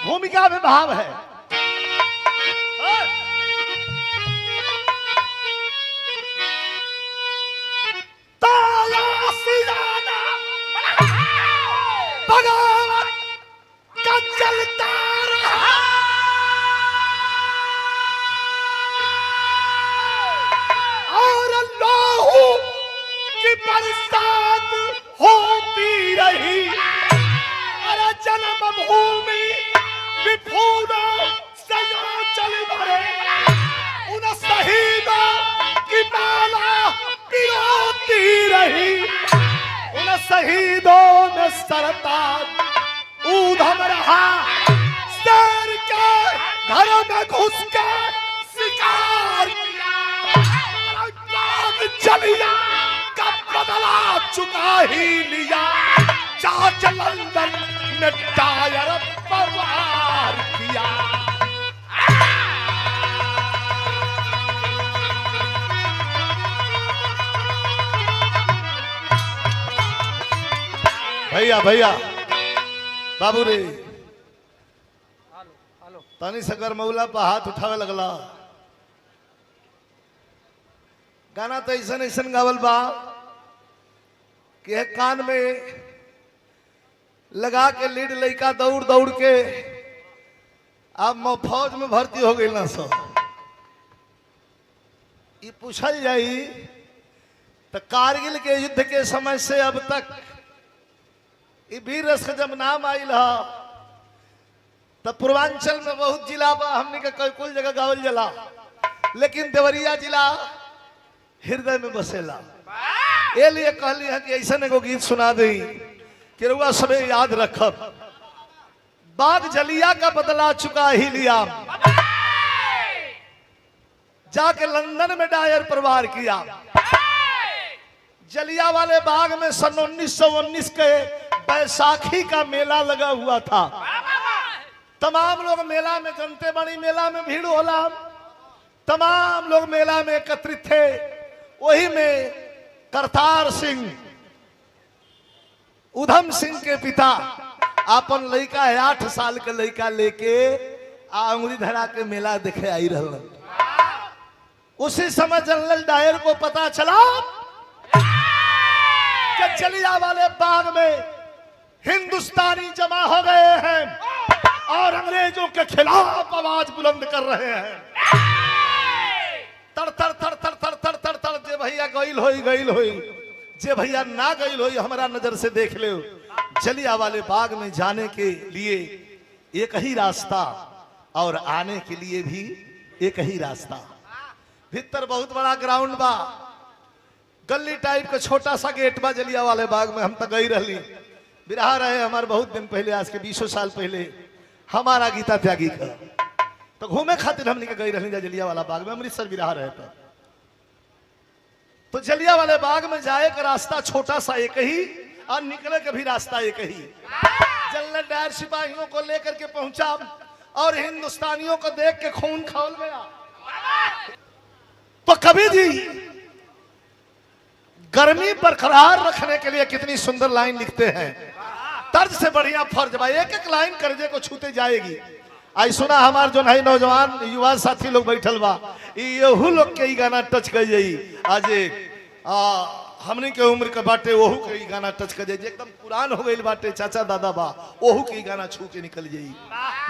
भूमिका में भाव है। भगवान का चलता रहा और लोहू की बरसात होती रही। अरे जन्मभूमि विफूना सजा चल भरे, उन शहीदों की माला पिरोती रही। उन शहीदों में सरताज ऊधम रहा, शेर के घर में घुस के शिकार किया। जलिया का बदला चुका ही लिया। चाच लंदन ने टायर पर वार किया। भैया भैया बाबू रे तनी सकर मौला पर हाथ उठावे लगला। गाना तो ऐसा ऐसा गावल बा कि कान में लगा के लीड लड़का दौड़ दौड़ के अब फौज में भर्ती हो गई ना। सो ये पूछल जाई तो कारगिल के युद्ध के समय से अब तक वीर रस का जब नाम आयल है तब पूर्वांचल में बहुत जिला बा, हमने के कुल जगह गावल जला, लेकिन देवरिया जिला हृदय में बसेला। ये लिए कहली है कि ऐसा एगो गीत सुना दी कि रुआ सबे याद रखब। बाग जलिया का बदला चुका ही लिया, जाके लंदन में डायर पर वार किया। जलिया वाले बाग में सन 1919 के बैसाखी का मेला लगा हुआ था। तमाम लोग मेला में जनते बड़ी मेला में भीड़ होला, तमाम लोग मेला में एकत्रित थे। वही में करतार सिंह उधम सिंह के पिता अपन लड़का है 8 साल के लड़का लेके अंगुली धरा के मेला देखे आई रहा। उसी समय जनरल डायर को पता चला कि जलिया वाले बाग में हिंदुस्तानी जमा हो गए हैं और अंग्रेजों के खिलाफ आवाज बुलंद कर रहे हैं। तर तर तर तर तर तर तर तर जे भैया गईल होई जे भैया ना गईल होई हमारा नजर से देख ले। जलिया वाले बाग में जाने के लिए एक ही रास्ता और आने के लिए भी एक ही रास्ता। भीतर बहुत बड़ा ग्राउंड बा, गली टाइप का छोटा सा गेट बा जलिया वाले बाग में। हम तो गई रही, बिरहा रहे हमारे बहुत दिन पहले, आज के 20 साल पहले हमारा गीता त्यागी का। तो घूमे खातिर हमने के गई रही जलिया वाला बाग में, अमृतसर बिरहा रहे थे। तो जलिया वाले बाग में जाए का रास्ता छोटा सा एक ही और निकले का भी रास्ता एक ही। जनरल डायर सिपाहियों को लेकर के पहुंचा और हिंदुस्तानियों को देख के खून खौल गया। तो कभी जी गर्मी बरकरार रखने के लिए कितनी सुंदर लाइन लिखते हैं, तर्ज से बढ़िया फर्ज बा। एक एक लाइन कर्जे को छूते जाएगी। आई सुना हमार जो है नौजवान युवा साथी लोग बैठल बा, यहू लोग के गाना टच कर जाई। आज हमने के उम्र के बाटे वहू के गाना टच कर जाई। एकदम पुरान हो गई बाटे, चाचा दादा बा, वहू के गाना छू के निकल जाई।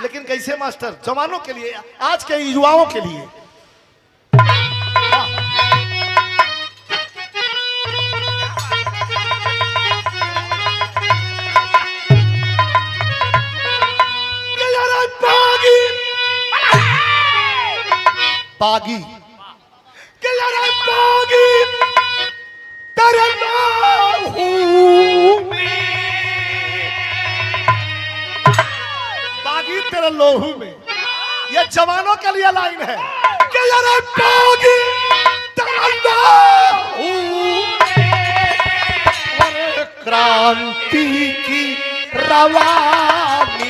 लेकिन कैसे मास्टर, जवानों के लिए, आज के युवाओं के लिए। बागी बागी तेरे बागी तेरे लोहू में, ये जवानों के लिए लाइन है कि यार बागी तेरे लोहू में क्रांति की रवानी।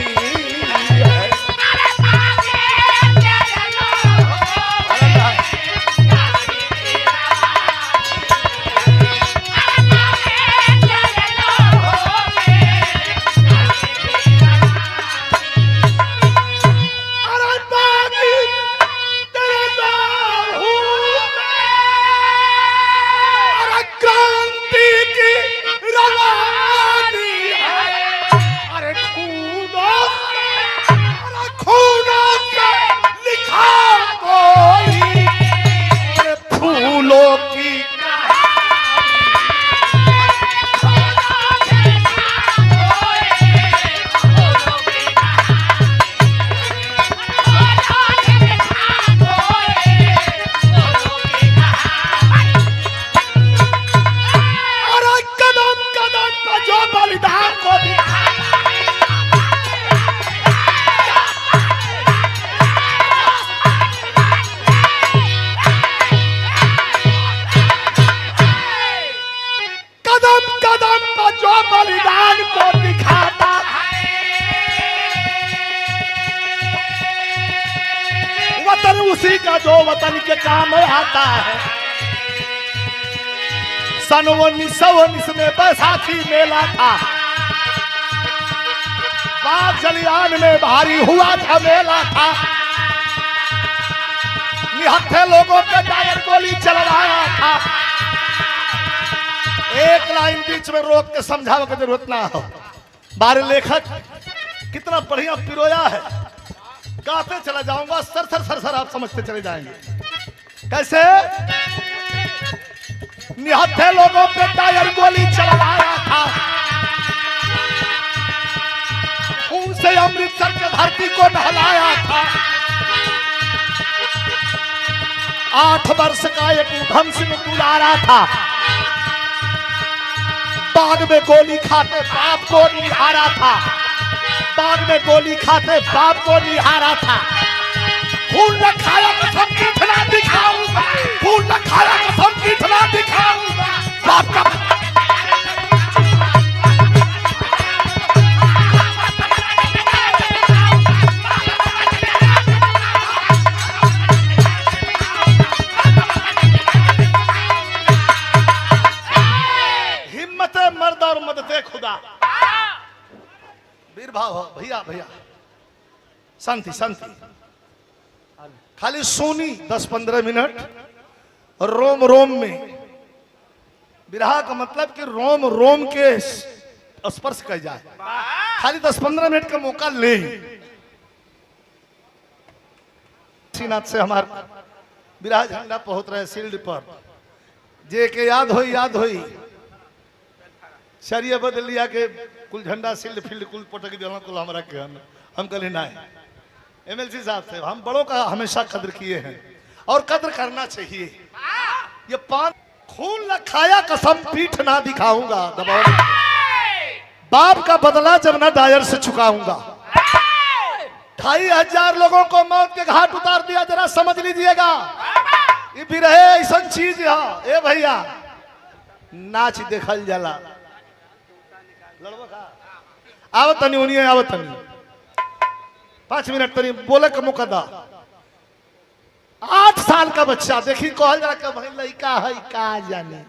उसी का जो वतन के काम आता है। सन 1919 में बैसाखी मेला था, बाग जलियान में भारी हुआ झमेला था। निहत्थे लोगों पे टायर गोली चलवाया था। एक लाइन बीच में रोक के समझाने की जरूरत ना हो। बारे लेखक कितना बढ़िया पिरोया है, गाते चला जाऊंगा, सर सर सर सर आप समझते चले जाएंगे। कैसे? निहत्थे लोगों पे टायर गोली चलवाया था, खून से अमृतसर के धरती को नहलाया था। 8 वर्ष का एक उधम सिंह गुजारा था, बाग में गोली खाते बाप को निहारा था। बाग में गोली खाते बाप को निहारा था। खून न खाया कसम पीठ ना दिखाऊंगा, खून न खाया कसम पीठ ना दिखाऊंगा। बाप का हिम्मत मर्द और मदद खुदा। वीर भाव हो भैया, भैया शांति शांति, खाली सोनी 10-15 मिनट रोम रोम में। विरहा का मतलब कि रोम रोम के स्पर्श कर जाए, खाली 10-15 मिनट का मौका ले। सीनाथ से हमारा विरहा झंडा पहुंच रहे फील्ड पर, जे के याद होई शरीय बदल लिया के कुल झंडा सील्ड फील्ड कुल पटक दिया कुल हमारा के हम कहले ना एमएलसी साहब से हम बड़ों का हमेशा कद्र किए हैं और कद्र करना चाहिए। ये 5 खून न खाया कसम पीठ ना दिखाऊंगा, दबाव बाप का बदला जब ना दायर से चुकाऊंगा। 2500 लोगों को मौत के घाट उतार दिया, जरा समझ लीजिएगा। ये भी रहे ऐसा चीज है ए भैया, नाच देखल जाला। आवत तनी उन्हीं आवत तनी 5 मिनट तनी बोले का मौका दा। 8 साल का बच्चा देखी कहल जरा के भाई लड़का है का जाने।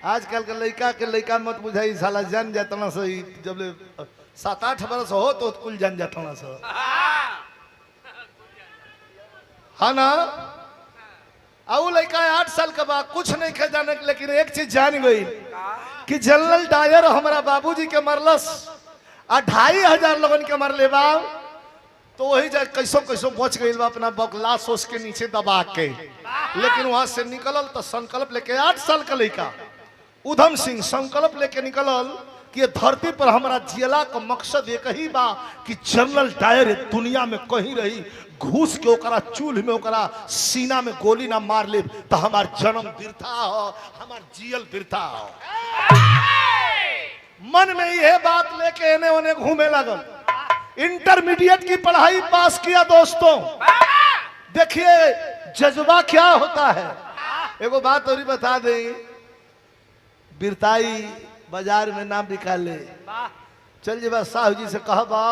आजकल के लड़का मत बुझाई, साला जान जातना सही। जब 7-8 बरस हो तो कुल जान जातना सा, है ना। अब लड़का 8 साल का बाद कुछ नहीं खे जाने, लेकिन एक चीज जान गई कि जनरल डायर हमारा बाबूजी के मरलस 2500 लोगन के मरले बा। तो वही जा कैसो कैसो बच गई बा अपना बगला सोच के नीचे दबा के, लेकिन वहां से निकलल तो संकल्प लेके 8 साल का लड़का उधम सिंह संकल्प लेके निकलल कि ये धरती पर हमारा जिला का मकसद एक ही बा कि जनरल डायर दुनिया में कहीं रही घूस के ओकरा चूल्ह में ओकरा सीना में गोली ना मार ले तो हमार जन्म बिरथा हो, हमार जियल बिरथा हो। मन में यह बात लेके एने ओने घूमे लगल। इंटरमीडिएट की पढ़ाई पास किया दोस्तों। देखिए जज्बा क्या होता है। एगो बात और बता दें, बिरताई बाजार में नाम निकाले चल जी बस साहू जी से कहबा,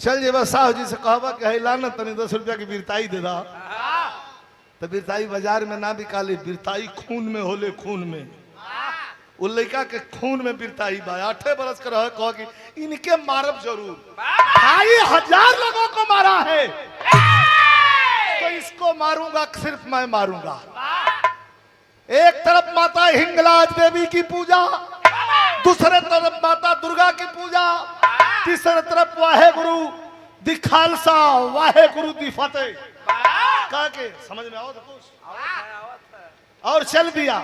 चल जी बस साहू जी से कहबा कि लाना तनी 10 रुपया की बिरताई दे दा। तो बिरताई बाजार में ना बिकाले, बिरताई खून में होले, खून में। वो लड़का के खून में बिरताई बा। 8 बरस का रहे कह कि इनके मारब जरूर। 2500 लोगों को मारा है तो इसको मारूंगा, सिर्फ मैं मारूंगा। एक तरफ माता हिंगलाज देवी की पूजा, दूसरे तरफ माता दुर्गा की पूजा, तीसरे तरफ वाहे गुरु दी खालसा, वाहे गुरु दी फतेह। कहा के समझ में आओ तो कुछ और चल दिया।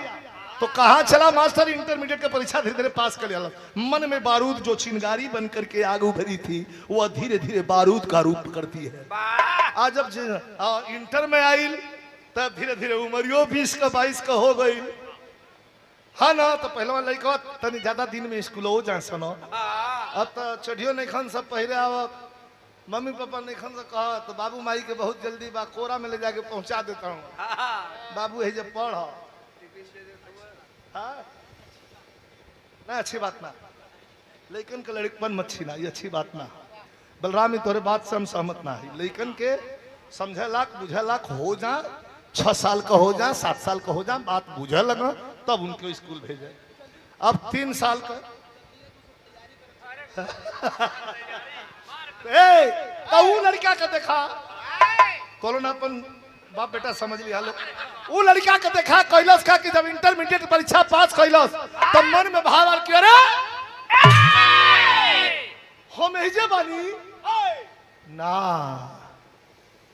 तो कहाँ चला मास्टर, इंटरमीडिएट की परीक्षा धीरे धीरे पास कर लिया। मन में बारूद जो चिंगारी बन करके आग उभरी थी वह धीरे धीरे बारूद का रूप करती है। आज जब इंटर में आई तब धीरे धीरे उमरियो 20 का 22 का हो गई, हाँ ना। तो पहले लड़का तनी ज्यादा दिन में स्कूल हो जाए सुनो। अब तो चढ़ियो नहीं खन सब पहले आवत, मम्मी पापा नहीं खन से कहा तो बाबू माई के बहुत जल्दी बा कोरा में ले जाके पहुंचा देता हूँ। बाबू है जब पढ़ ना, अच्छी बात ना। लेकिन का लड़कपन मत छीना, ये अच्छी बात ना। बलरामी तोरे बात से हम सहमत ना है, लेकिन के समझे लाख बुझे लाख हो जा, 6 साल का हो जा, 7 साल का हो जा, बात बुझे लगा तब उनको स्कूल भेजे। अब 3 साल का तो वो लड़का का देखा कोरोना अपन बाप बेटा समझ लिया लो, वो लड़का के देखा कैलाश का कि जब इंटरमीडिएट परीक्षा पास कैलाश तब मन में भाव आल क्यों रे हम एजे बानी ना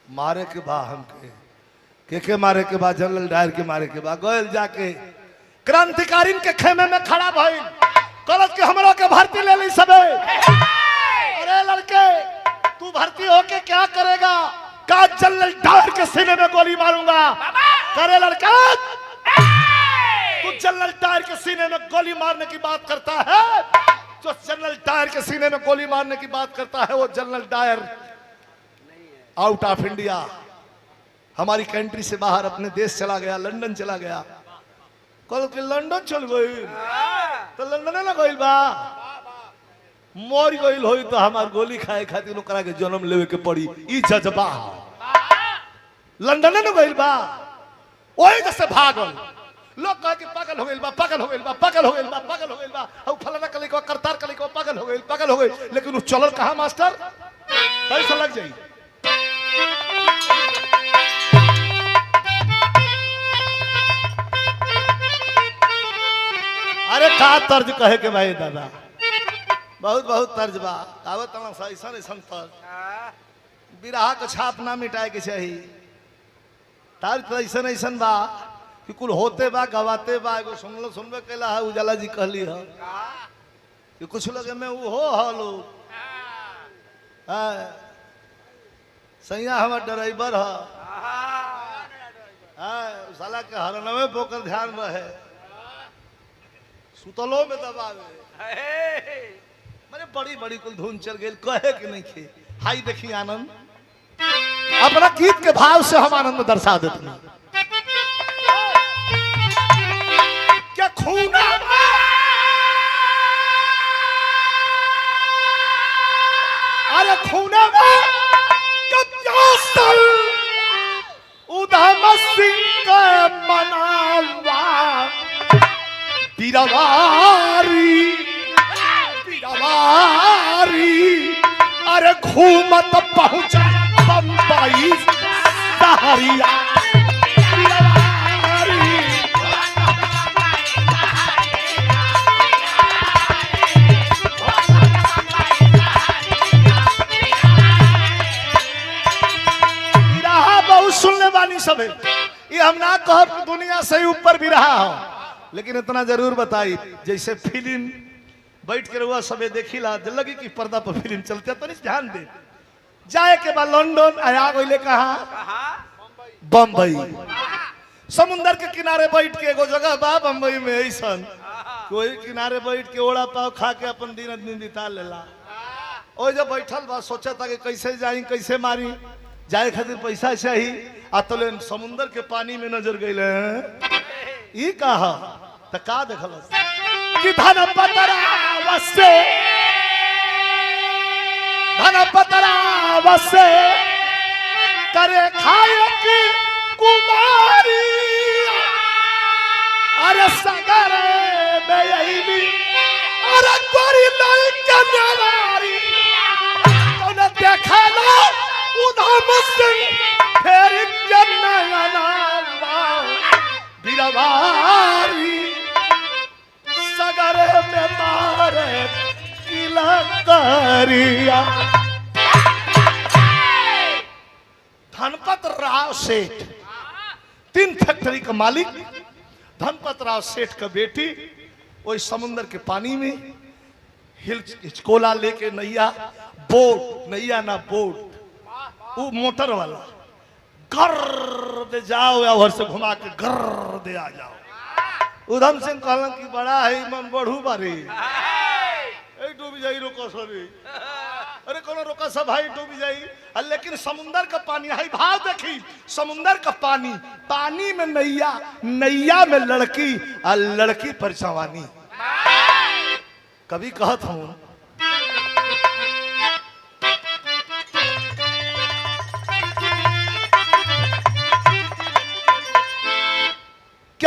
मारे के बा हमके के मारे के बाद जनरल डायर के मारे के बाद गोयल जाके क्रांतिकारीन के खेमे में खड़ा भइल कलश के हमरो के भर्ती ले ली सबे। अरे लड़के तू भर्ती होके क्या करेगा? का जनरल डायर के सीने में गोली मारूंगा। करे लड़का तू जनरल डायर के सीने में गोली मारने की बात करता है? जो जनरल डायर के सीने में गोली मारने की बात करता है वो जनरल डायर आउट ऑफ इंडिया, हमारी कंट्री से बाहर अपने देश चला गया, लंदन चला गया। कल के लंदन चल गई तो लंदन ना गई बा मोर गई होई तो हमार गोली खाए खातिर ओकरा के जन्म लेवे के पड़ी, ई जज्बा लंदन न गई बा ओही जैसे भागल लोग कहे कि पागल हो गइल बा, पागल हो गइल बा, पागल हो गइल बा, पागल हो गइल बा, और फलाना कली को करतार कली को पागल हो गइल, पागल हो गइल, लेकिन वो चलल कहां मास्टर? कैसे लग जाई? अरे का तर्ज कहे के भाई दादा, बहुत बहुत तर्ज बा, आवत ना ऐसा ऐसा तर्ज बिरहा के छाप ना मिटाए के चाहिए। तर्ज तो ऐसा ऐसा बा कि कुल होते बा गवाते बा, एगो सुनबे कैला है उजाला जी कहली है कि कुछ लोग में वो हो हलो सैया हमार ड्राइवर है साला के हरनवे पोकर ध्यान रहे सुतलो में दबावे मैंने बड़ी बड़ी कुल धुन चल गई कहे कि नहीं खे। हाई देखी आनंद अपना गीत के भाव से हम आनंद दर्शा देते हैं। क्या खूना अरे खूना उधम सिंह का मनावा पीरवारी पीरवारी अरे घूमत पहुंचा बम्बई सहरिया सुनने वाली सब है ये हम ना कहो दुनिया से ऊपर भी रहा हो, लेकिन इतना जरूर बताई जैसे फिल्म बैठ के रहुआ सबे देखी ला लगी कि पर्दा पर फिल्म चलते तो नहीं ध्यान दे जाए के बाद लंदन आया गईले कहा बम्बई समुंदर के किनारे बैठ के एगो जगह बा बम्बई में ऐसा कोई किनारे बैठ के ओड़ा पाव खा के अपन दिन बिता लेला। ओ जब बैठल बा सोचा था कि कैसे जाई कैसे मारी जाए खातिर पैसा चाहिए आतले समुंदर के पानी में नजर गईले ई कहा त का देखल कि धन पतरा वसे करे खाए की कुमारी अरे सगरे में यही अरे गोरी नहीं कन्यारी तो न देखा लो उधम सिंह फेर बिरवारी सगरे में मारे किला करिया। धनपत राव सेठ 3 फैक्ट्री का मालिक धनपत राव सेठ का बेटी वही समुंदर के पानी में हिचकोला लेके नैया बोट नैया ना बोट वो मोटर वाला घर दे जाओ या घर से घुमा के घर दे आ जाओ। उधम सिंह कहलन कि बड़ा है मन बढ़ू बारी डूबी जाई रोको सरी अरे कोनो रोका सब भाई डूबी जाई। लेकिन समुंदर का पानी है भाव देखी समुंदर का पानी पानी में नैया नैया में लड़की और लड़की पर जवानी। कभी कहत हूं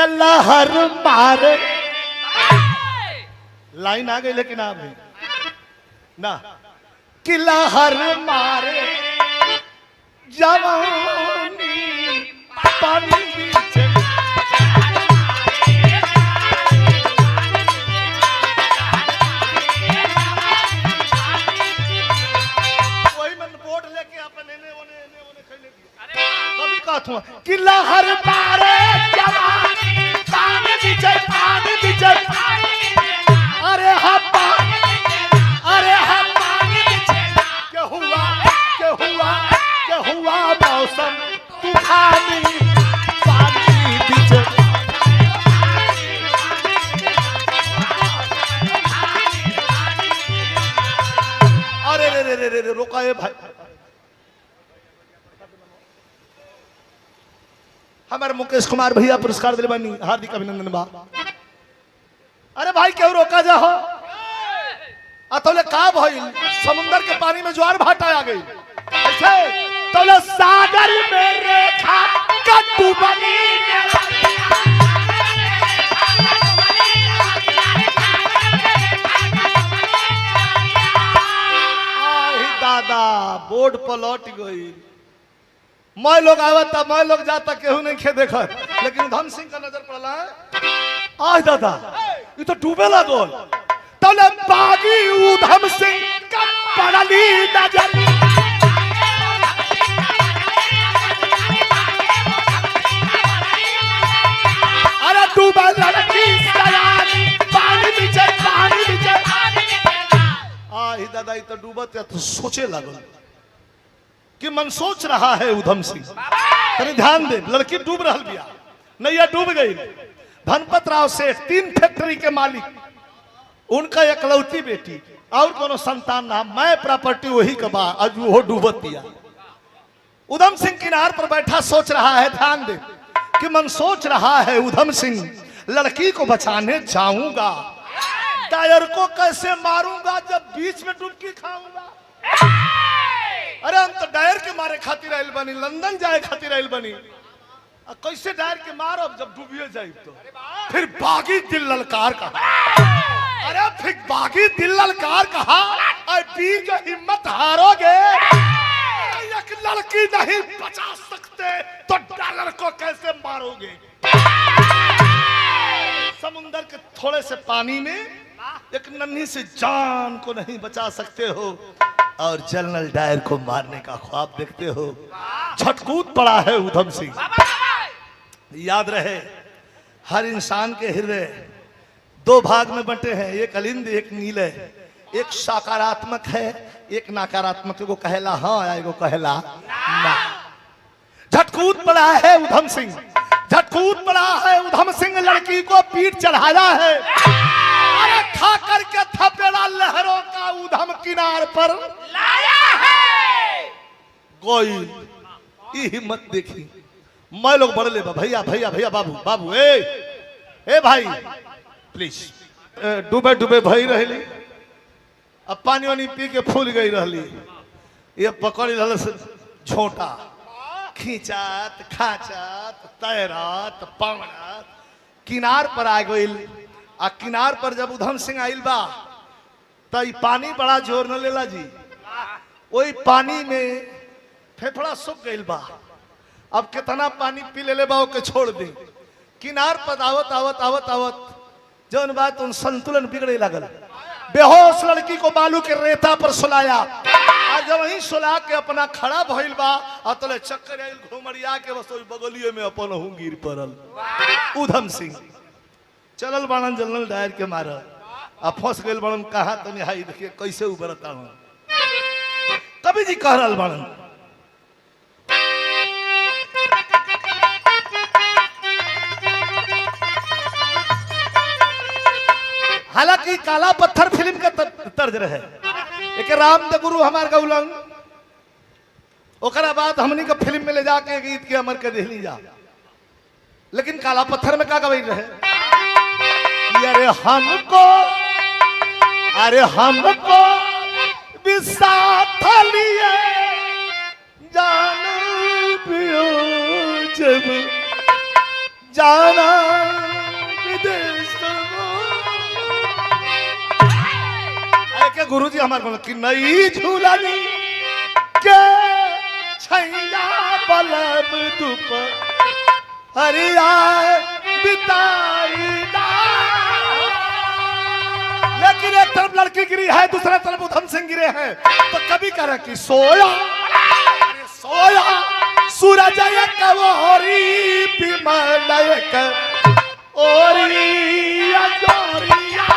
लहर मारे। लाइन आ गई लेकिन आप ना कि लहर मारे जवानी पानी बीच। वही मन बोर्ड लेके अपने कभी कहता हूँ कि लहर मारे जवानी पानी बीच, पानी बीच। अरे हम क्या हुआ मौसम तूफानी पानी बीच। अरे रे रे रे रे रोका है भाई। हमारे मुकेश कुमार भैया पुरस्कार दिले बानी, हार्दिक अभिनंदन बा। अरे भाई क्यों रोका जा हो? अतोले का भइल? समुद्र के पानी में ज्वार भाटा आ गई ऐसे तोले सागर में रेखा कद्दू बनी। दादा बोर्ड पलट गई। मैं लोग आवता मैं लोग जाता केहू नहीं खे देखत, लेकिन धन सिंह का नजर पड़ला। आज दादा ये तो डूबे लागल। तोले बागी उधम सिंह का पड़ली नजर। अरे डूबा लड़की सयानी पानी बीचे, पानी बीचे। दादा तो डूबत तो सोचे लागल कि मन सोच रहा है उधम सिंह। तनी ध्यान दे, लड़की डूब रहा बिया, नैया डूब गई। धनपत राव सेठ 3 फैक्ट्री के मालिक, उनका एकलौती बेटी और कोनो संतान ना, मैं प्रॉपर्टी वही का बा, आज वो डूबत दिया। उधम सिंह किनार पर बैठा सोच रहा है, ध्यान दे कि मन सोच रहा है उधम सिंह लड़की को बचाने जाऊंगा, टायर को कैसे मारूंगा जब बीच में डुबकी खाऊंगा। अरे हम तो डायर के मारे खातिर आइल बनी, लंदन जाए खातिर आइल बनी, कैसे डायर के मारब जब डूबिए जाए तो। फिर बागी दिल ललकार कहा। अरे फिर बागी दिल ललकार कहा, वीर की हिम्मत हारोगे, एक लड़की नहीं बचा सकते तो डॉलर को कैसे मारोगे। समुंदर के थोड़े से पानी में एक नन्ही से जान को नहीं बचा सकते हो और जनरल डायर को मारने का ख्वाब देखते हो। झटकूद पड़ा है उधम सिंह। याद रहे हर इंसान के हृदय 2 भाग में बंटे हैं, एक अलिंद एक नीले, एक सकारात्मक है एक नकारात्मक। को कहला हाँ, एगो कहला ना। झटकूद पड़ा है उधम सिंह, झटकूद पड़ा है उधम सिंह, लड़की को पीठ चढ़ाया है। अरे खा करके थपेड़ा लहरों का उधम किनार पर लाया है। कोई हिम्मत देखी, मैं लोग बड़े ले भैया भैया भैया बाबू बाबू ए भाई प्लीज। डूबे डूबे भई रहली, अब पानी वानी पी के फूल गई रहली, ये पकड़ रहा झोंटा, खींचात खाचात तैरात पावनात किनार पर आ गई। आ किनार पर जब उधम सिंह आइल बा तो पानी बड़ा जोर न लेला जी, वही पानी में फेफड़ा सूख गइल बा। अब कितना पानी पी ले बा ओके छोड़ दी। किनार पर आवत आवत आवत आवत जौन बात उन संतुलन बिगड़े लगल। बेहोश लड़की को बालू के रेता पर सुलाया, और जब वहीं सुला के अपना खड़ा भइल बा अतले चक्कर आइल घुमरिया के बस बगलिए में अपन हूं गिर पड़ल। उधम सिंह चलल बाणन जनरल डायर के मारल, आ फंस गइल बाणन। कहा तनी हाई देखिए कैसे उबरता हूं। कवि जी कह रहल बाणन, हालांकि काला पत्थर फिल्म का तर्ज रहे, एक राम दे गुरु हमार गौलन, ओकरा बाद हमनी का फिल्म में ले जाके गीत के अमर के दिल्ली जा। लेकिन काला पत्थर में का गवई रहे, अरे हमको भी साथ लिए जाना पियो जब जाना गुरुजी हमारे बोले कि नई झूलनी के छैया बलम दुप हरिया बिताई ना। लेकिन एक तरफ लड़की गिरी है, दूसरा तरफ उधम सिंह गिरे हैं, तो कभी कह रहे कि सोया सोया सूरज एक ओरी विमल एक ओरी अजोरिया।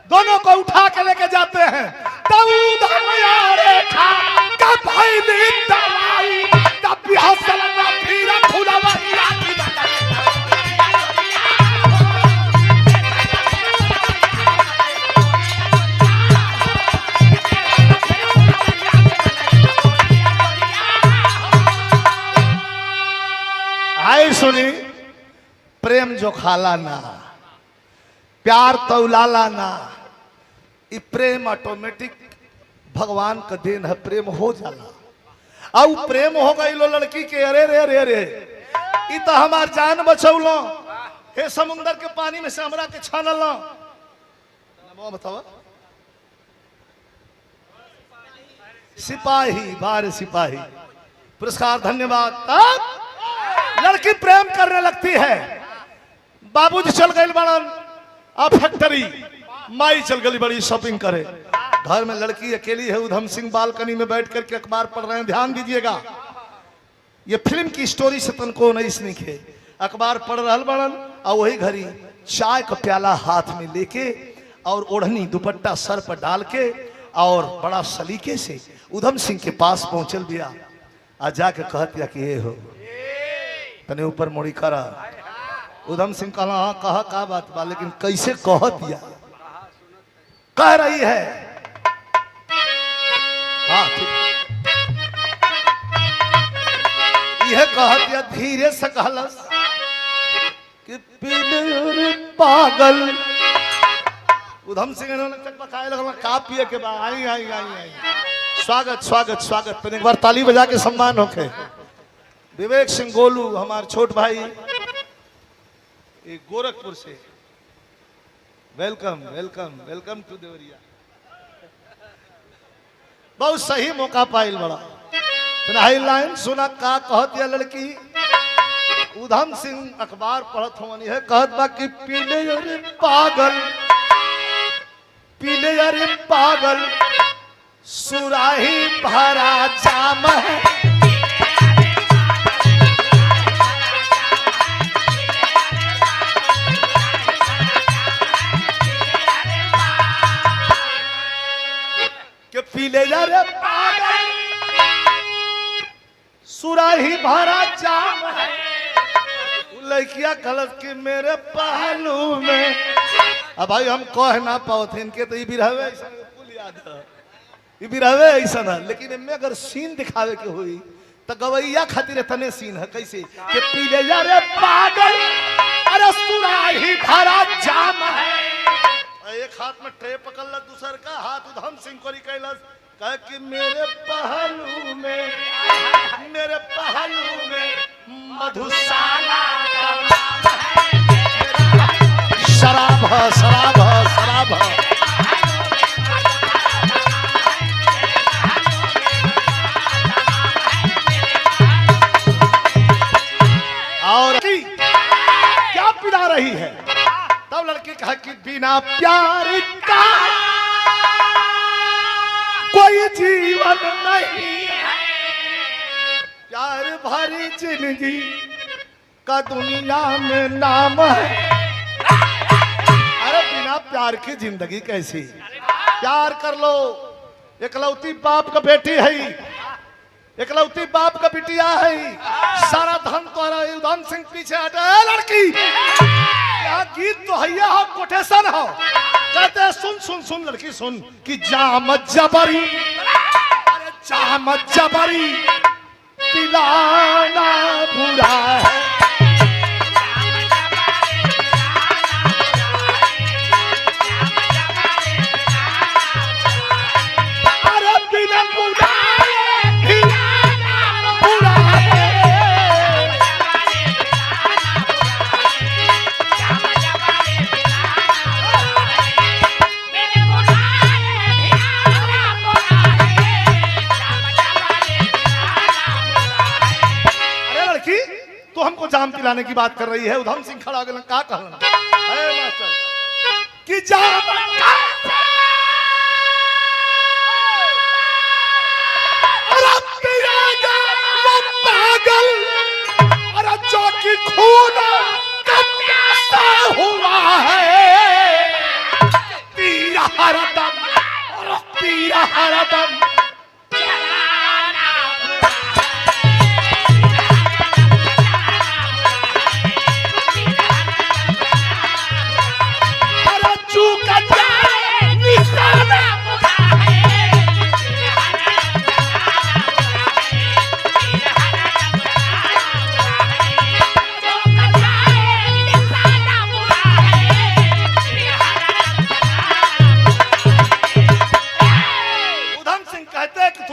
दोनों को उठा के लेके जाते हैं। आई सुनी प्रेम जो खाला ना प्यार तौलाला ना, इ प्रेम ऑटोमेटिक भगवान का देन है, प्रेम हो जाला। अब प्रेम हो गई लो लड़की के, अरे रे रे रे इ तो हमार जान बचौलो, हे समुंदर के पानी में से हमरा के छानल। बताओ सिपाही, बार सिपाही पुरस्कार, धन्यवाद। लड़की प्रेम करने लगती है, बाबूजी चल गए बड़न फैक्ट्री, माई चल गई बड़ी शॉपिंग करे। घर में लड़की अकेली है, उधम सिंह बालकनी में बैठ करके अखबार पढ़ रहे हैं। ध्यान दीजिएगा, ये फिल्म की स्टोरी से तनको नहीं सीखे। अखबार पढ़ रहा बड़न और वही घड़ी चाय का प्याला हाथ में लेके और ओढ़नी दुपट्टा सर पर डाल के और बड़ा सलीके से उधम सिंह के पास पहुंचल दिया। आज जाके कहतिया कि ये हो तने ऊपर मोड़ी करा। उधम सिंह कहला हाँ कहा का बात बा, लेकिन कैसे कह दिया, कह रही है हाँ यह कह दिया धीरे से कहलस कि पीले पागल। उधम सिंह इन्होंने चकपकाए लगला का पिए के बाद आई आई आई आई स्वागत स्वागत स्वागत। तो एक बार ताली बजा के सम्मान होके। विवेक सिंह गोलू हमारे छोट भाई गोरखपुर से, welcome welcome welcome to Deoria. बहुत सही मौका पाइल बड़ा। हाई लाइन सुना का कहत या लड़की, उधम सिंह अखबार पढ़त होनी है, कहत बा कि पीले अरे पागल, पीले अरे पागल सुराही भरा जाम है। पीले जा रे पागल सुराही भरा जाम है। लड़किया गलत कि मेरे पहलू में। अब भाई हम कह ना पाओ थे इनके, तो ये भी रहवे ऐसा कुल याद है, ये भी रहवे ऐसा ना। लेकिन इनमें अगर सीन दिखावे के हुई तो गवैया खातिर तने सीन है कैसे कि पीले जा रे पागल अरे सुराही भरा जाम है। एक हाथ में ट्रे पकड़ ला, दूसर का हाथ उधम सिंह को कैलस कह कि मेरे पहलू में मधुशाला शराब है शराब है शराब है। और क्या पिला रही है? तब लड़की कहा कि बिना प्यार का कोई जीवन नहीं है, प्यार भरी जिंदगी का दुनिया में नाम है। अरे बिना प्यार की जिंदगी कैसी? प्यार कर लो, एकलौती बाप का बेटी है, एकलौती बाप का बिटिया है, सारा धन तोरा उधम सिंह पीछे हटे। लड़की यहाँ गीत तो हैया हो, कोटेशन हो। कहते हैं सुन सुन सुन लड़की सुन कि जाम जबरी, अरे जाम जबरी पिलाना बुरा है। अरे बिना बुलाए पिलाना बुरा है। तो हमको जाम पिलाने की बात कर रही है। उधम सिंह खड़ा हो गया, क्या कहना है मास्टर कि जाम पागल, अरे जो कि खून का प्यासा हुआ है, पीरा हरदम, पीरा हरदम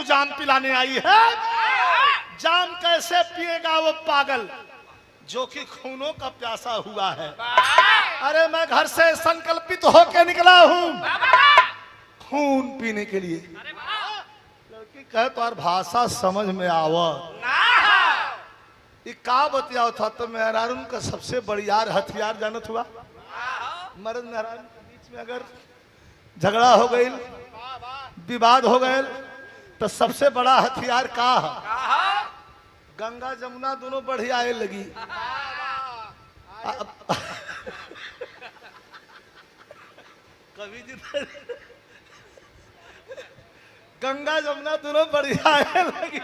जाम पिलाने आई है। जाम कैसे पिएगा वो पागल जो कि खूनों का प्यासा हुआ है। अरे मैं घर से संकल्पित होकर निकला हूं खून पीने के लिए। लड़की कहे तो भाषा समझ में आवा ये का बतिया था। तो मेहरारून का सबसे बड़ियार हथियार जानत हुआ, मर्द मेहरारून के बीच में अगर झगड़ा हो गई, विवाद हो गए, तो सबसे बड़ा हथियार का है? गंगा जमुना दोनों बढ़िया आए लगी। कवि जी गंगा जमुना दोनों बढ़िया आए लगी,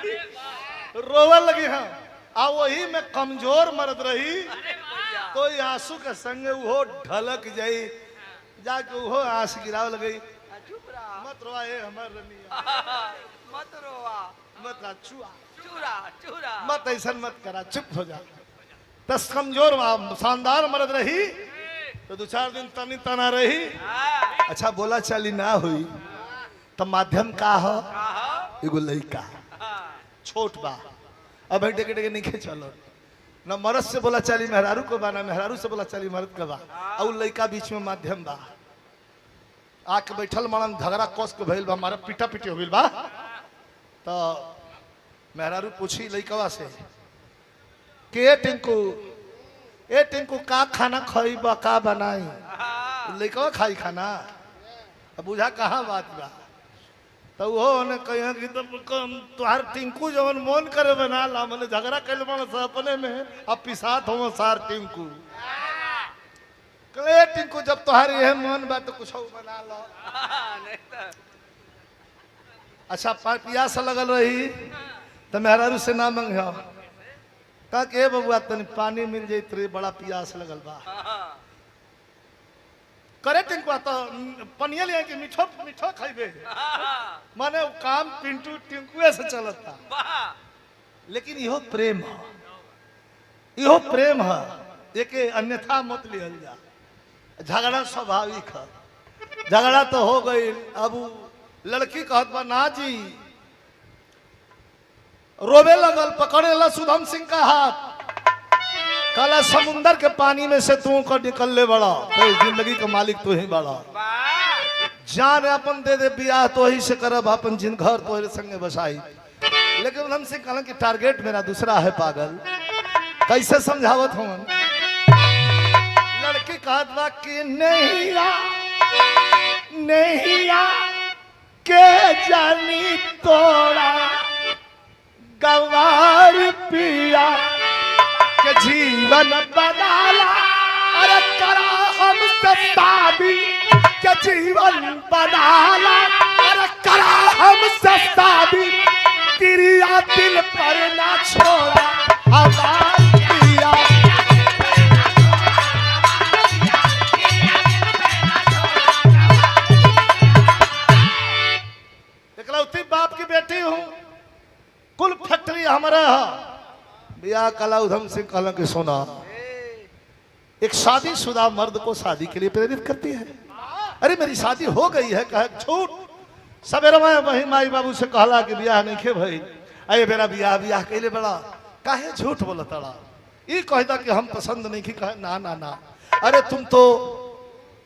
रोवे लगी। हाँ आ वही में कमजोर मर्द रही तो आंसू के संगे वो ढलक जाई, जाके वो आंस गिराव लगी। मत रोआ हमार रनिया, मत रोआ, मत चुआ चूरा चूरा, मत ऐसा मत करा, चुप हो जा। दस कमजोर शानदार मर्द रही तो दो चार दिन तनी तना रही। अच्छा बोला चाली ना हुई तो माध्यम का हो, एगो लड़का छोट बा, अब डेके डेके नहीं चलो न मर्द से बोला चाली मेहरारू को बा, ना मेहरारू से बोला चाली मर्द का बा, और लड़का बीच में माध्यम बा। आके बैठल मरन झगड़ा कस के भइल बा, मारा पीटा पीटी हो गइल बा। तो मेहरारू पूछी लड़कवा से के टिंकू, ए टिंकू का खाना खइबा, का बनाई? लड़कवा खाई खाना, अब बुझा कहाँ बात बा। तो वो ने कहा कि तुहार टिंकू जवन मन करे बना ला, मैंने झगड़ा कैल बन अपने में, अब पिसात हो सार टिंकू। कहे टिंकू जब तुहार यह मन बा तो कुछ बना लो। अच्छा पियास लगल रही तो मेहरारू से ना मंग कहा कि बबुआ तनी पानी मिल जाये रे, बड़ा पियास लगल बा। करे टिंकुआ तो पनिया लिया कि मीठो मीठो खाइबे, माने काम पिंटू टिंकुए से चलता। लेकिन इहो प्रेम है, इहो प्रेम है, एक अन्यथा मत लिहल जा। झगड़ा स्वाभाविक है, झगड़ा तो हो गई। अब लड़की कहत बा ना जी, रोवे लगल, पकड़े ला सुधम सिंह का हाथ, कला समुंदर के पानी में से तू को निकल ले बड़ा, तो जिंदगी का मालिक तू ही बड़ा। जान अपन दे दे बियाह तो ही से करब, अपन जिन घर तो ही संगे बसाई। लेकिन हमसे कहला कि टारगेट मेरा दूसरा है पागल। कैसे समझावत हूँ? लड़की कहत बा कि नहीं के जानी तोड़ा गवार पिया के जीवन बदला, अरे करा हमसे शादी के जीवन बदला, अरे करा हमसे शादी, क्रिया दिल पर ना छोड़ा हमार पिया। ब्याह कला उधम सिंह कहला कि सोना एक शादीशुदा मर्द को शादी के लिए प्रेरित करती है। अरे मेरी शादी हो गई है, कहे झूठ। सवेरे मैं वही माई बाबू से कहला कि ब्याह नहीं खे भाई, अरे मेरा ब्याह ब्याह के बड़ा काहे झूठ बोला तड़ा। ये कहता कि हम पसंद नहीं की, कहे ना ना ना, अरे तुम तो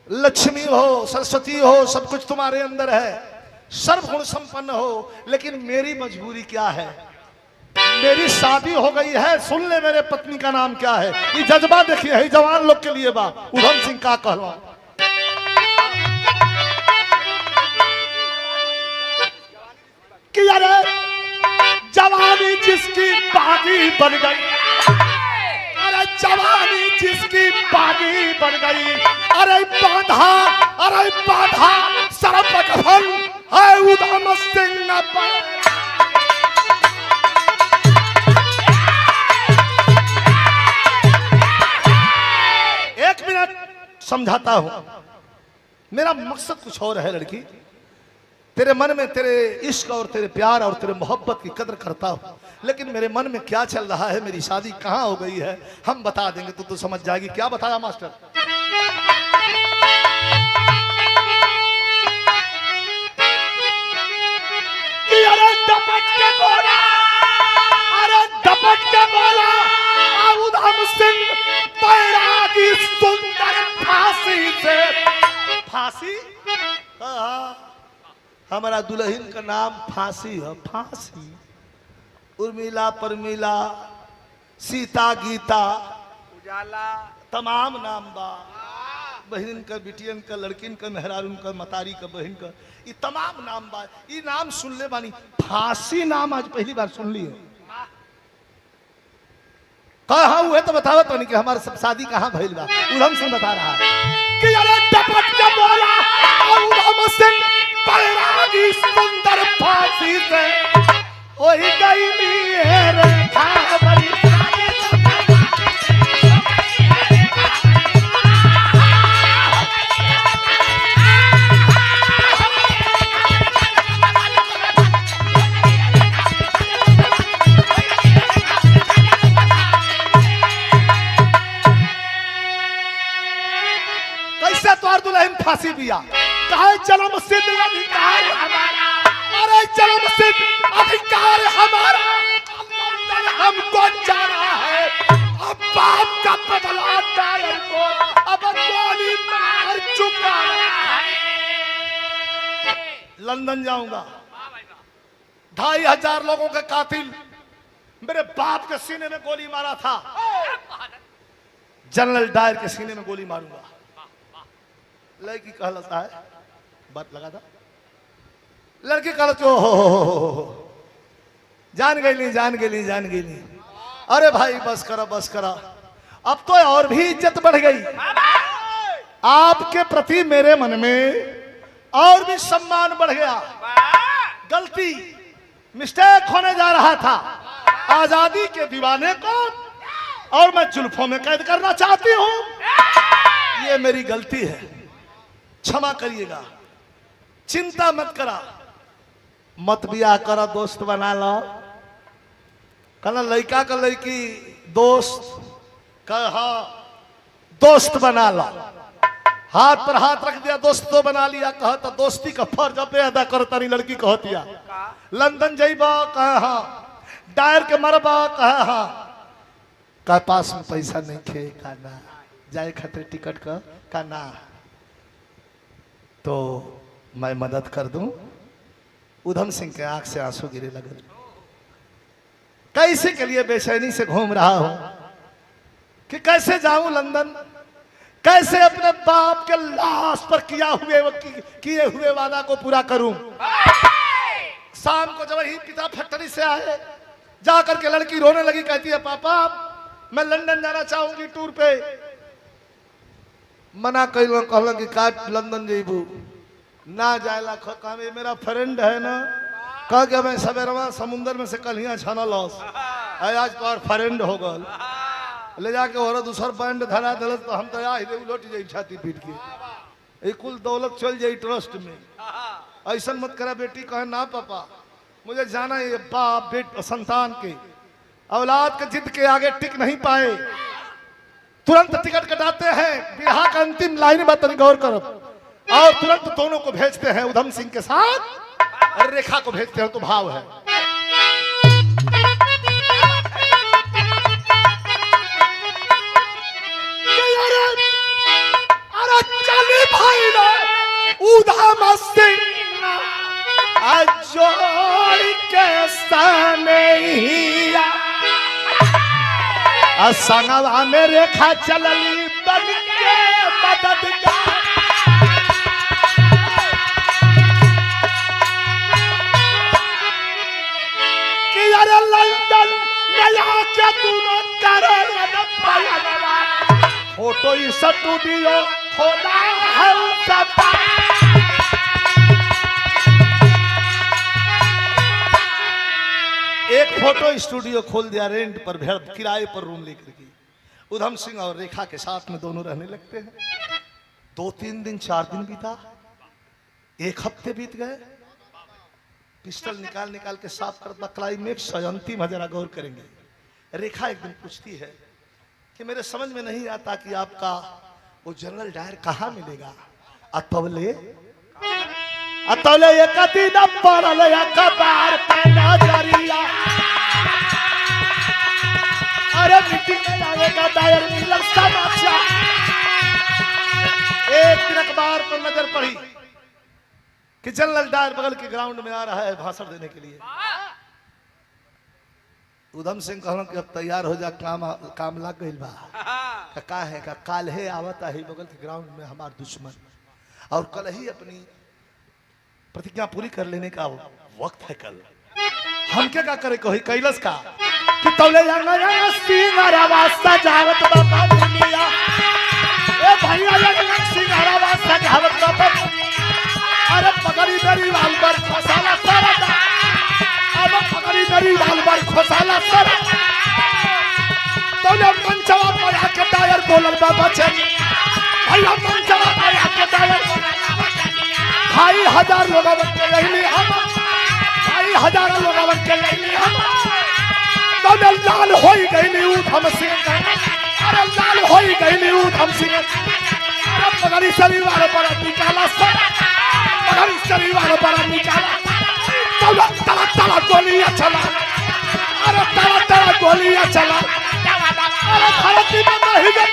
लक्ष्मी हो, सरस्वती हो, सब कुछ तुम्हारे अंदर है, सर्वगुण संपन्न हो, लेकिन मेरी मजबूरी क्या है, मेरी शादी हो गई है, सुन ले मेरे पत्नी का नाम क्या है। ये जज्बा देखिए है जवान लोग के लिए बा। उधम सिंह का कहला कि अरे जवानी जिसकी बागी बन गई, अरे जवानी जिसकी बागी बन गई, अरे बाधा सरप कफन है उधम सिंह न पाए। एक मिनट समझाता हूं, मेरा मकसद कुछ और है लड़की। तेरे मन में तेरे इश्क और तेरे प्यार और तेरे मोहब्बत की कदर करता हूं, लेकिन मेरे मन में क्या चल रहा है, मेरी शादी कहां हो गई है, हम बता देंगे तो तू समझ जाएगी। क्या बताया मास्टर? अरे डपट के बोला, अरे डपट के बोला, उधम सिंह बैरागी सुंदर फांसी से। फांसी? हमारा दुल्हन का नाम फांसी है, फांसी। उर्मिला, परमिला, सीता, गीता, उजाला, तमाम नाम बा। बहन का, बिटियन का, लड़किन का, मेहरारून का, मतारी का, बहन का, ये तमाम नाम बा। ये नाम सुन ले बानी, फांसी नाम आज पहली बार सुन ली है। कहा हुए तो बताओ तो नहीं कि हमारा सब शादी कहाँ भइल बा। उधम सिंह बता रहा है कि अरे डपट के बोला, उधम सिंह बैरागी सुंदर फांसी से वही गई रे खाबरी। कैसे तोर दुल्हन फांसी बिया, कहे जन्म सिद्ध अधिकार हमारा, अरे जन्म सिद्ध अधिकार हमारा, हमको जाना है, अब बाप का बदला डायल को अब गोली मार चुका है। लंदन जाऊंगा, 2500 लोगों के कातिल मेरे बाप के सीने में गोली मारा था, जनरल डायर के सीने में गोली मारूंगा। लड़की कहलता है, बात लगा था, लड़की कहलती हो जान गई, जान गई, जान गई। अरे भाई बस करा, बस करा, अब तो और भी इज्जत बढ़ गई आपके प्रति, मेरे मन में और भी सम्मान बढ़ गया। गलती, मिस्टेक होने जा रहा था आजादी के दीवाने को, और मैं जुल्फों में कैद करना चाहती हूं। ये मेरी गलती है, क्षमा करिएगा, चिंता मत करा, मत ब्याह करा, दोस्त बना लो। कहना लड़का का लड़की दोस्त, कहा दोस्त बना लो, हाथ पर हाथ रख दिया, दोस्त तो बना लिया। कहता दोस्ती का फर्ज अब अदा करता नहीं। लड़की कहतिया लंदन जाइबा, कहा डायर के मरबा, कहा का पास में पैसा नहीं खे, का ना जाए खातिर टिकट का ना, तो मैं मदद कर दूं। उधम सिंह के आंख से आंसू गिरे लगे। कैसे के लिए बेचैनी से घूम रहा हूं कि कैसे जाऊं लंदन, कैसे अपने बाप के लाश पर किए हुए वादा को पूरा करूं। शाम को जब ही पिता फैक्ट्री से आए, जाकर के लड़की रोने लगी, कहती है पापा मैं लंदन जाना चाहूंगी टूर पे। मना कहल, कहल कि काट लंदन जेबू ना जायला, कहा मेरा फ्रेंड है ना, कह के मैं सवेरवा समुंदर में से कलियां छानल, आज तो और फ्रेंड हो गल, ले जाके और दूसर बैंड धरा दिल तो हम तो यहाँ उलट जाई छाती पीट के, कुल दौलत चल जाई ट्रस्ट में। ऐसा मत करा बेटी, कहे ना पापा मुझे जाना है बाप बेट संतान के औलाद के जिद के आगे टिक नहीं पाए, तुरंत टिकट कटाते हैं। बिरहा का अंतिम लाइन में तनी गौर करो, और तुरंत दोनों को भेजते हैं उधम सिंह के साथ, और रेखा को भेजते हैं। तो भाव है, अरे चली भाई ना उधम सिंह जोड़ के संगवा में रेखा चलली बन के मददगार। कि अरे लंदन नया क्या तूने करे फोटो स्टूडियो खोला है सब। एक फोटो स्टूडियो खोल दिया रेंट पर, किराए पर रूम लेकर के। उधम सिंह और रेखा के साथ में दोनों रहने लगते हैं। 2-3 दिन 4 दिन बीता, 1 हफ्ते बीत गए। पिस्टल निकाल निकाल के साफ कर क्लाइमेक्स अंतिम जरा गौर करेंगे। रेखा एक दिन पूछती है कि मेरे समझ में नहीं आता कि आपका वो जनरल डायर कहाँ मिलेगा। अतौले एक दिन पड़ल अखबार पे नजरिया, अरे मीटिंग में आएगा डायर मिलल समाचार। एक दिन अखबार पर नजर पड़ी कि जनरल डायर बगल के ग्राउंड में आ रहा है भाषण देने के लिए। उधम सिंह कहना कि अब तैयार हो जा, काम लग गई बा। का है का काल है आवता है बगल के ग्राउंड में हमार दुश्मन, और कल ही अपनी प्रतिज्ञा पूरी कर लेने का वक्त है। कल हम क्या करे कही कैलस का कि तौले सजावत बाबा दुनिया, ए भैया सिंगारा सजावत बाबा, अरे पकड़ी मेरी वाल पर खोसाला सारा, अरे पकड़ी मेरी वाल पर खोसाला सारा। तौले मंचवा पर आके टायर बोलल बाबा चल, भैया मंचवा पर आके टायर भाई 1000 लोग के रहली हम, भाई 1000 लोग के रहली हम। तो लाल होई गईली उधम सिंह, अरे लाल होई गईली उधम सिंह। अरे पगड़ी शरीवार पर निकाला सर, पगड़ी शरीवार पर निकाला। तो तला तला गोलियां चला, अरे तला तला गोलियां चला। अरे भारती में नहीं गई।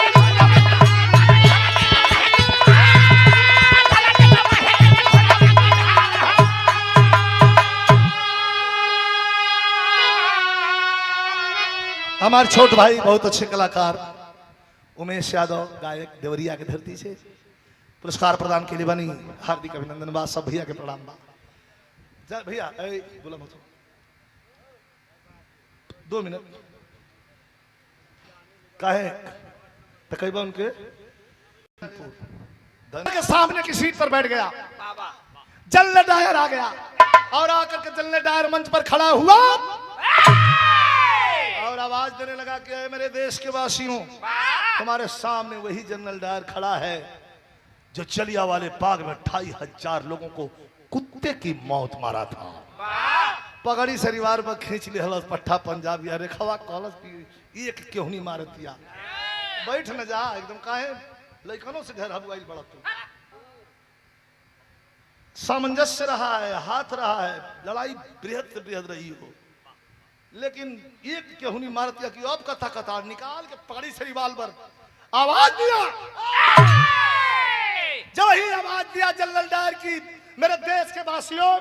हमारे छोट भाई बहुत अच्छे कलाकार उमेश यादव, गायक देवरिया के धरती से, पुरस्कार प्रदान के लिए बनी। हार्दिक अभिनंदन बा, सब भैया के प्रणाम बा। भैया बोला मत 2 मिनट काहे तकरीबन उनके के सामने की सीट पर बैठ गया। जनरल डायर आ गया और आकर के जनरल डायर मंच पर खड़ा हुआ और आवाज देने लगा कि मेरे देश के वासियों, तुम्हारे सामने वही जनरल डायर खड़ा है जो जलियांवाले बाग में 2500 लोगों को कुत्ते की मौत मारा था। पगड़ी शरीवार पर खींच ले हलस पट्टा पंजाबी, अरे खवा कहलस कि एक क्यों नहीं मार दिया। बैठ न जा एकदम, काहे लइकनों से घर हबुआई बड़ा तू। सामंजस्य रहा है, हाथ रहा है, लड़ाई बृहद से बृहद रही हो, लेकिन एक क्यों नहीं मार दिया कि अब कथा कथा निकाल के पगड़ी शरीवाल पर आवाज दिया। जब ही आवाज दिया जनरल डायर की, मेरे देश के वासियों,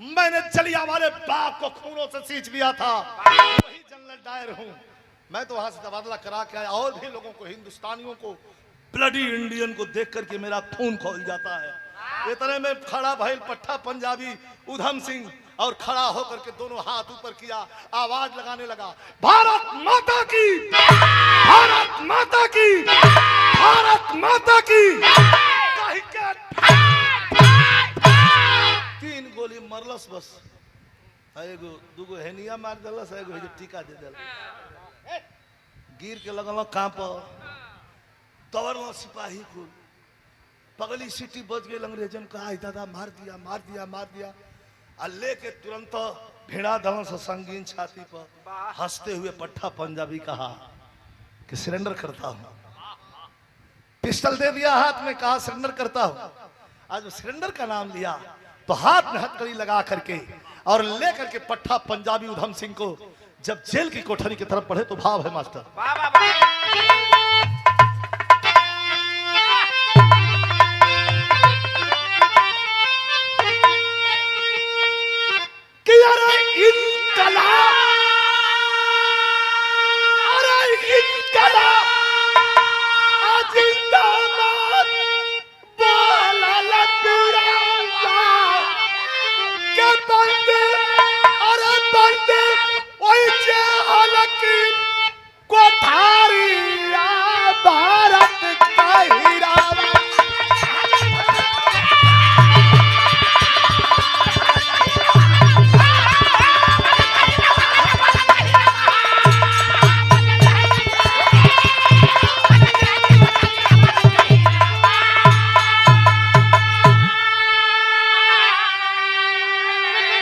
मैंने जलियांवाले बाग को खूनों से सींच लिया था, वही जनरल डायर हूं। मैं तो वहां से तबादला करा के आया, और भी लोगों को, हिंदुस्तानियों को, ब्लडी इंडियन को देख करके मेरा खून खौल जाता है। इतने में खड़ा भइल पट्टा पंजाबी उधम सिंह, और खड़ा होकर के दोनों हाथ ऊपर किया, आवाज लगाने लगा, भारत माता की, भारत माता की, भारत माता की। 3 गोली मरलस बस, एगो दूगो हेनिया मार दलस, एगो टीका दे दल, गिर के लगल कांप, दौड़ल सिपाही को, पगली सीटी बज गई। अंग्रेजन का दादा मार दिया मार दिया मार दिया, आ लेके तुरंत भिड़ा दलों से संगीन छाती पर हंसते हुए पट्टा पंजाबी कहा कि सरेंडर करता हूं। पिस्टल दे दिया हाथ में, कहा सरेंडर करता हूं। आज सरेंडर का नाम लिया तो हाथ में हथकड़ी लगा करके और लेकर के पट्टा पंजाबी उधम सिंह को जब जेल की कोठरी की तरफ बढ़े तो भाव है मास्टर। कि अरे इनकलाब, अरे इनकलाब जिंदाबाद, बोला लतीरा के बंदे, अरे बंदे ओए जे हलकी कोठारिया भारत का हीरा।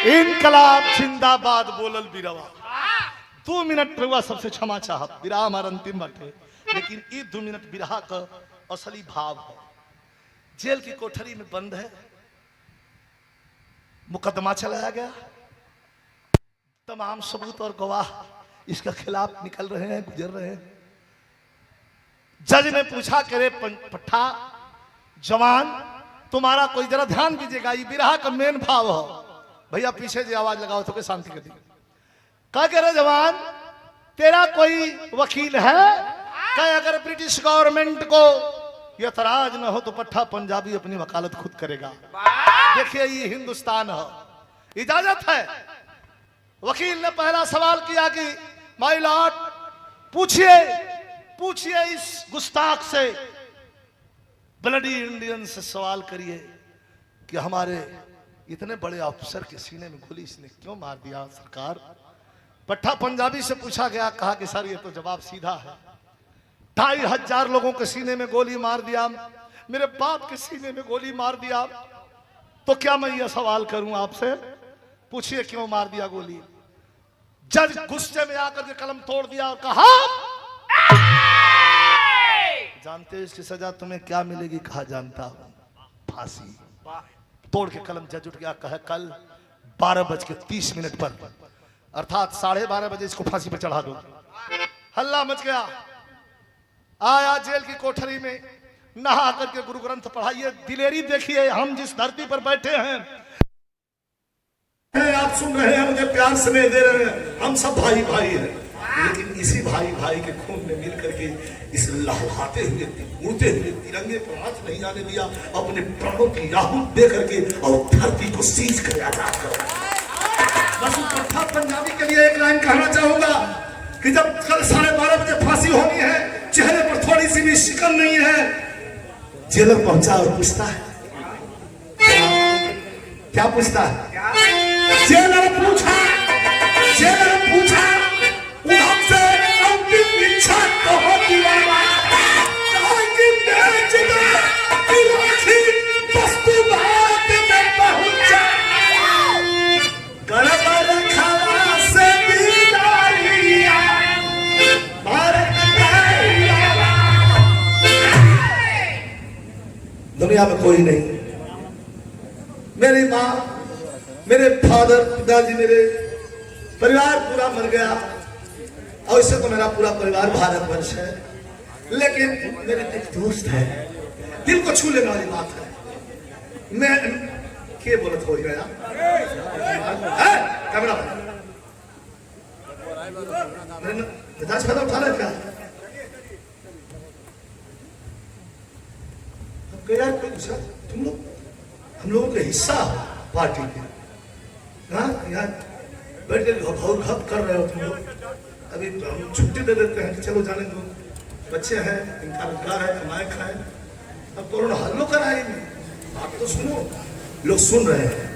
इनकलाब जिंदाबाद बोलल बिरवा। 2 मिनट रहुआ सबसे क्षमा चाहब, बिरहा हमारा अंतिम बाटे, लेकिन ये 2 मिनट बिरहा का असली भाव है। जेल की कोठरी में बंद है, मुकदमा चलाया गया, तमाम सबूत और गवाह इसके खिलाफ निकल रहे हैं, गुजर रहे हैं। जज ने पूछा करे पट्टा जवान तुम्हारा कोई जरा ध्यान दीजिएगा, ये बिरहा का मेन भाव हो। भैया पीछे जो आवाज लगाओ तो शांति कर दी। क्या कह रहे जवान, तेरा कोई वकील है क्या? अगर ब्रिटिश गवर्नमेंट को यह तराज न हो तो पट्टा पंजाबी अपनी वकालत खुद करेगा। देखिए ये हिंदुस्तान है, इजाजत है। वकील ने पहला सवाल किया कि माय लॉर्ड पूछिए, पूछिए इस गुस्ताख से, ब्लडी इंडियन से सवाल करिए कि हमारे इतने बड़े ऑफिसर के सीने में गोली इसने क्यों मार दिया सरकार। पट्टा पंजाबी से पूछा गया, कहा कि सर ये तो जवाब सीधा है, 2500 लोगों के सीने में गोली मार दिया, मेरे बाप के सीने में गोली मार दिया, तो क्या मैं ये सवाल करूं आपसे, पूछिए क्यों मार दिया गोली। जज गुस्से में आकर के कलम तोड़ दिया और कहा जानते हो इसकी सजा तुम्हें क्या मिलेगी? कहा जानता हूं, फांसी। तोड़ के कलम जज उठ गया, कहा कल 12:30 पर अर्थात 12:30 बजे इसको फांसी पर चढ़ा दो। हल्ला मच गया। आया जेल की कोठरी में, नहा करके गुरु ग्रंथ पढ़ाइए। दिलेरी देखिए, हम जिस धरती पर बैठे हैं, आप सुन रहे हैं, मुझे प्यार स्नेह दे रहे हैं, हम सब भाई भाई हैं, लेकिन इसी भाई भाई के खून में मिल करके इस लहलहाते हुए उड़ते हुए तिरंगे पर हाथ नहीं आने दिया, अपने प्राणों की आहूत दे करके और धरती को सींच कर आजाद करो। बस पट्टा पंजाबी के लिए एक लाइन कहना चाहूंगा कि जब कल 12:30 बजे फांसी होनी है, चेहरे पर थोड़ी सी भी शिकन नहीं है, जेलर पहुंचा और पूछता है, क्या पूछता है? जेलर पूछा, जेलर पूछा उधम से अंतिम इच्छा तो होती है कि मैं जुदा इलाही वस्तु बात में पहुंचा, गड़बड़ खावा से बिदारिया भारत का। दुनिया में कोई नहीं, मेरी माँ, मेरे फादर, पिताजी, मेरे परिवार पूरा मर गया, और इससे तो मेरा पूरा परिवार भारतवर्ष है, लेकिन मेरे एक दोस्त है, दिल को छू लेने वाली बात है। मैं क्या बोलत हो गया कैमरा मिजाज पैदा उठा रहे क्या? यार तुम लोग हम लोगों का हिस्सा पार्टी के, हाँ यार बैठ के घप कर रहे हो तुम लोग। अभी हम छुट्टी दे देते हैं कि चलो जाने दो, बच्चे हैं, इनका रोजगार है, कमाए खाए, अब कोरोना हल्लो कराएंगे। आप तो सुनो, लोग सुन रहे हैं।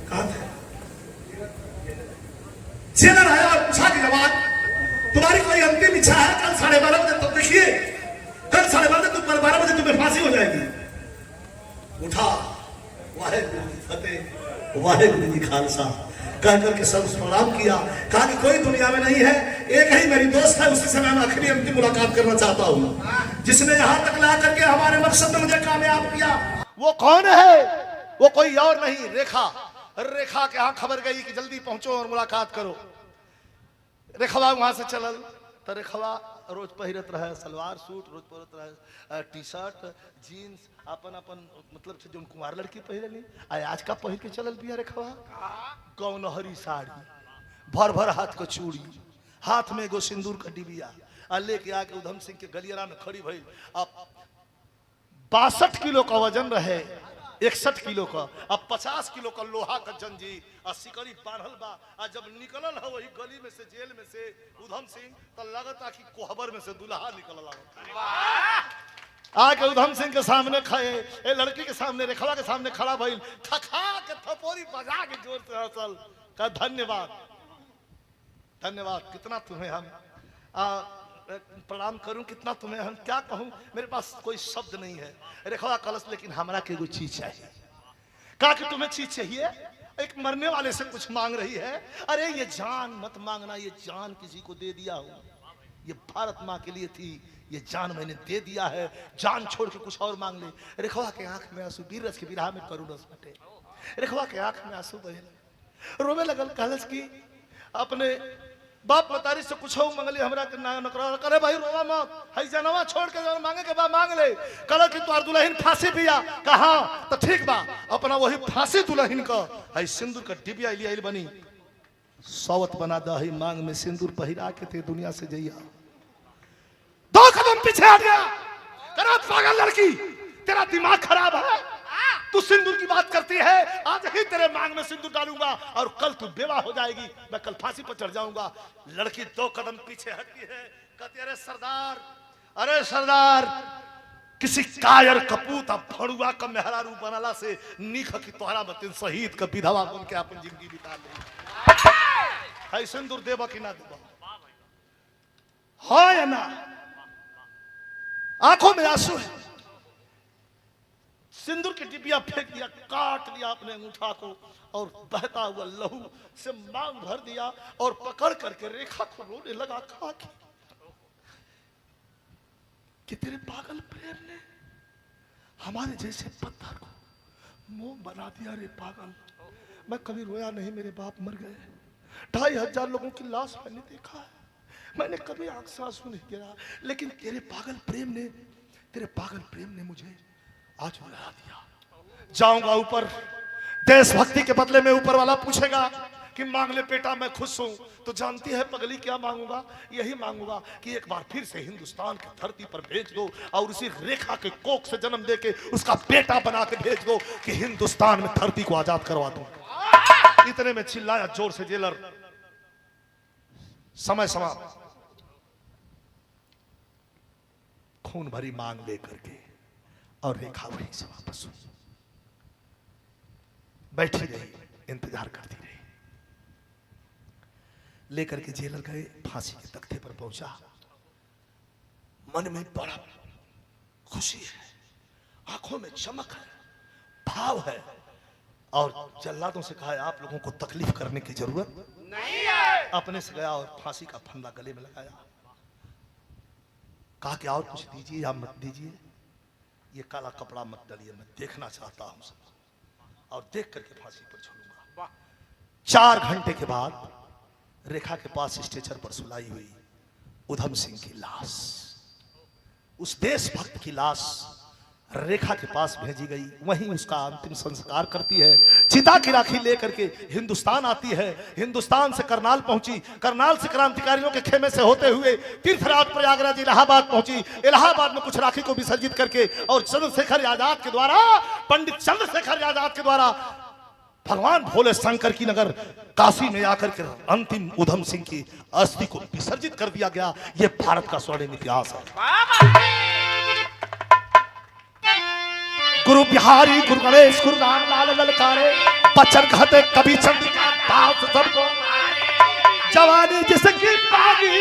कहा था जेलर आया और पूछा कि जवान तुम्हारी कोई अंतिम इच्छा है? कल 12:30 बजे, तो देखिए कल 12:30 बजे तुम्हें फांसी हो जाएगी। उठा, वाहेगुरु जी फतेह, वाहेगुरु जी खालसा। कह करके सब प्रणाम किया। कहा कि कोई दुनिया में नहीं है, एक ही मेरी दोस्त है, उसी से मैं आखिरी अंतिम मुलाकात करना चाहता हूँ, जिसने यहाँ तक ला करके हमारे मकसद में मुझे कामयाब किया। वो कौन है? वो कोई और नहीं, रेखा। रेखा के यहाँ खबर गई कि जल्दी पहुंचो और मुलाकात करो। रेखवा वहां से चलल तो रेखवा रोज पहिरत रहे सलवार सूट, रोज पहिरत रहे टी शर्ट जीन्स, अपन अपन मतलब से जो कुंवार लड़की पहिरली आज का पहिर के चलल बिया रेखवा। गौनहरी साड़ी, भर भर हाथ को चूड़ी, हाथ में एगो सिंदूर का डिबिया, लेके आके उधम सिंह के गलियारा में खड़ी भई। अब 62 किलो का वजन रहे, 61 किलो का, अब 50 किलो का लोहा का जंजीर और सिकड़ी बांधल बा। जब निकलल है वही गली में से, जेल में से उधम सिंह, तो लगता कि कोहबर में से दुल्हा निकल आके उधम सिंह के सामने खड़े, ए लड़की के सामने, रेखवा के सामने खड़ा भइल, थका के थपोरी बजा के जोर से हंसल। कहा धन्यवाद धन्यवाद, कितना तुम्हें हम प्रणाम करूं, कितना तुम्हें हम क्या कहूं, मेरे पास कोई शब्द नहीं है। रेखवा कलश लेकिन हमरा के कोई चीज चाहिए। कहा कि तुम्हें चीज चाहिए? एक मरने वाले से कुछ मांग रही है? अरे ये जान मत मांगना, ये जान किसी को दे दिया हूं, ये भारत माँ के लिए थी, ये जान मैंने दे दिया है, जान छोड़ के कुछ और मांग ले। रेखवा के आंख में आंसू, बीरज के बिरहा में करुण रस बटे, रेखवा के आंख में आंसू बहे, रोवे लगल। कहलस की अपने बाप मतारी से कुछ मंगली हमरा के ना नकरा करे, भाई रोवा मत, हई जनवा छोड़ के जब मांगे के बाद मांग ले। कल कि तोर दुल्हन फांसी पिया, कहा तो ठीक बा, अपना वही फांसी दुल्हन का हई सिंदूर का डिबिया लिया बनी, सौवत बना दा, हई मांग में सिंदूर पहिरा के ते दुनिया से जइया। 2 कदम पीछे हट गया। करा पागल लड़की, तेरा दिमाग खराब है, तू सिंदूर की बात करती है, आज ही तेरे मांग में सिंदूर डालूंगा और कल तू बेवा हो जाएगी, मैं कल फांसी पर चढ़ जाऊंगा। लड़की 2 कदम पीछे हटती है, कहती अरे सरदार, अरे सरदार, किसी कायर कपूत फड़ुआ का मेहरारू बनला से नीख की तोहरा मतिन शहीद का विधवा बन के अपन जिंदगी बिता ले। है सिंदूर देबा कि ना देबा? हाँ या ना? आंखों में आंसू है, सिंदूर की डिबिया फेंक दिया, काट लिया अपने अंगूठा को और बहता हुआ लहू से मांग भर दिया और पकड़ करके रेखा को रोने लगा। कहा कि तेरे पागल प्रेम ने हमारे जैसे पत्थर को मोम बना दिया। रे पागल, मैं कभी रोया नहीं, मेरे बाप मर गए, 2500 लोगों की लाश मैंने देखा है, मैंने कभी आंख से आंसू नहीं गिरा, लेकिन तेरे पागल प्रेम ने मुझे आज रुला दिया। जाऊंगा ऊपर, देशभक्ति के बदले में ऊपर वाला पूछेगा कि मांग ले बेटा, मैं खुश हूं। तो जानती है पगली क्या मांगूंगा? यही मांगूंगा कि एक बार फिर से हिंदुस्तान की धरती पर भेज दो और उसी रेखा के कोख से जन्म देके उसका बेटा बना के भेज दो कि हिंदुस्तान में धरती को आजाद करवा दो। इतने में चिल्लाया जोर से जेलर, समय समाप्त। खून भरी मांग लेकर के और रेखा वहीं से वापस हुई, बैठी रही, इंतजार करती रही। लेकर के जेलर गए, फांसी के तख्ते पर पहुंचा। मन में बड़ा खुशी है, आंखों में चमक है, भाव है, और जल्लादों से कहा आप लोगों को तकलीफ करने की जरूरत नहीं है। अपने से गया और फांसी का फंदा गले में लगाया। कहा कि और कुछ दीजिए या मत दीजिए, ये काला कपड़ा मत डालिए, मैं देखना चाहता हूं सब, और देख करके फांसी पर छोड़ूंगा। 4 घंटे के बाद रेखा के पास स्ट्रेचर पर सुलाई हुई उधम सिंह की लाश, उस देशभक्त की लाश रेखा के पास भेजी गई। वहीं उसका अंतिम संस्कार करती है। चिता की राखी लेकर के हिंदुस्तान आती है। हिंदुस्तान से करनाल पहुंची, करनाल से क्रांतिकारियों के खेमे से होते हुए तीर्थराज प्रयागराज इलाहाबाद पहुंची। इलाहाबाद में कुछ राखी को विसर्जित करके और चंद्रशेखर आजाद के द्वारा, पंडित चंद्रशेखर आजाद के द्वारा भगवान भोले शंकर की नगर काशी में आकर के अंतिम उधम सिंह की अस्थि को विसर्जित कर दिया गया। यह भारत का स्वर्णिम इतिहास है। गुरु बिहारी, गुरु गणेश, गुरु राम लाल ललकारे, बचन कहते कभी चंद्रिका दास सबको, जवानी जिसकी बागी